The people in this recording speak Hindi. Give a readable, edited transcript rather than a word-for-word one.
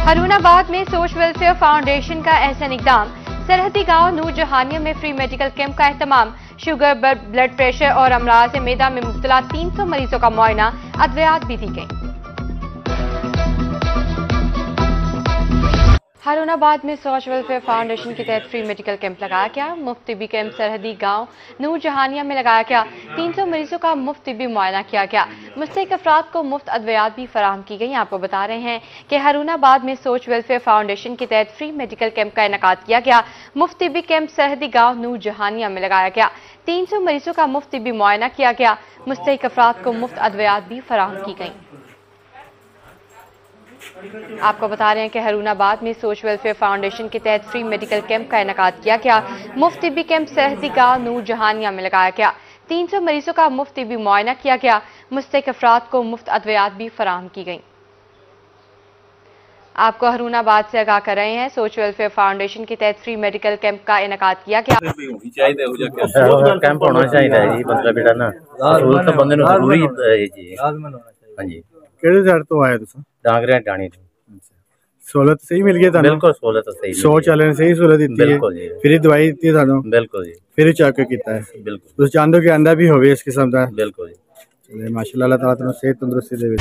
हरुणाबाद में सोच वेलफेयर फाउंडेशन का एहसन इकदाम। सरहदी गांव नूर जहानिया में फ्री मेडिकल कैंप का एहतमाम। शुगर, ब्लड प्रेशर और अमराज मेदा में मुब्तला 300 मरीजों का मुआयना, अद्वियात भी दी गई। हरुणाबाद में सोच वेलफेयर फाउंडेशन के तहत फ्री मेडिकल कैंप लगाया गया। मुफ्त तिबी कैंप सरहदी गांव नूर जहानिया में लगाया गया। 300 मरीजों का मुफ्त तिबी मुआयना किया गया। मुस्तहिक अफराद को मुफ्त अद्वियात भी फराहम की गई। आपको बता रहे हैं कि हरुणाबाद में सोच वेलफेयर फाउंडेशन के तहत फ्री मेडिकल कैंप का इनेकाद किया गया। मुफ्त तिबी कैंप सरहदी गाँव नूर जहानिया में लगाया गया। 300 मरीजों का मुफ्त तिबी मुआयना किया गया। मुस्तहिक अफराद को मुफ्त अद्वियात भी फराहम की गई। आपको बता रहे हैं कि हरुणाबाद में सोच वेलफेयर फाउंडेशन के तहत फ्री मेडिकल कैंप का इनेकाद किया गया। मुफ्त तिबी कैंप सरहदी गाँव नूर जहानिया में लगाया गया। 300 मरीजों का मुफ्त तिबी मुआयना किया गया। मुस्तहिक अफराद को मुफ्त अद्वियात भी फराहम की गई। आपको हरुणाबाद से आगाह कर रहे हैं, सोच वेलफेयर फाउंडेशन के तहत फ्री मेडिकल कैंप का इनेकाद किया गया। कैंप होना चाहिए जी, बंदा बेटा ना सहूलत बंदे नूं जरूरी है जी। हां जी, ਕਿਹੜੇ ਸਾਈਡ ਤੋਂ ਆਏ ਤੁਸੀਂ? डांगरिया टाणी तो सहूलत सही मिल गई ਤੁਹਾਨੂੰ? बिल्कुल सहूलत सही, सोच वाले ने सही सहूलत दी है? बिल्कुल जी, फ्री दवाई दी ਤੁਹਾਨੂੰ? बिल्कुल जी, फ्री चेक ਕੀਤਾ ਹੈ? बिल्कुल, ਤੁਸੀਂ ਚਾਹੁੰਦੇ ਹੋ ਕਿ ਆਂਦਾ ਵੀ ਹੋਵੇ ਇਸ ਕਿਸਮ ਦਾ? बिल्कुल जी। माशाअल्लाह, अल्लाह ताला ਤੁਹਾਨੂੰ सेहत तंदुरुस्ती देवे।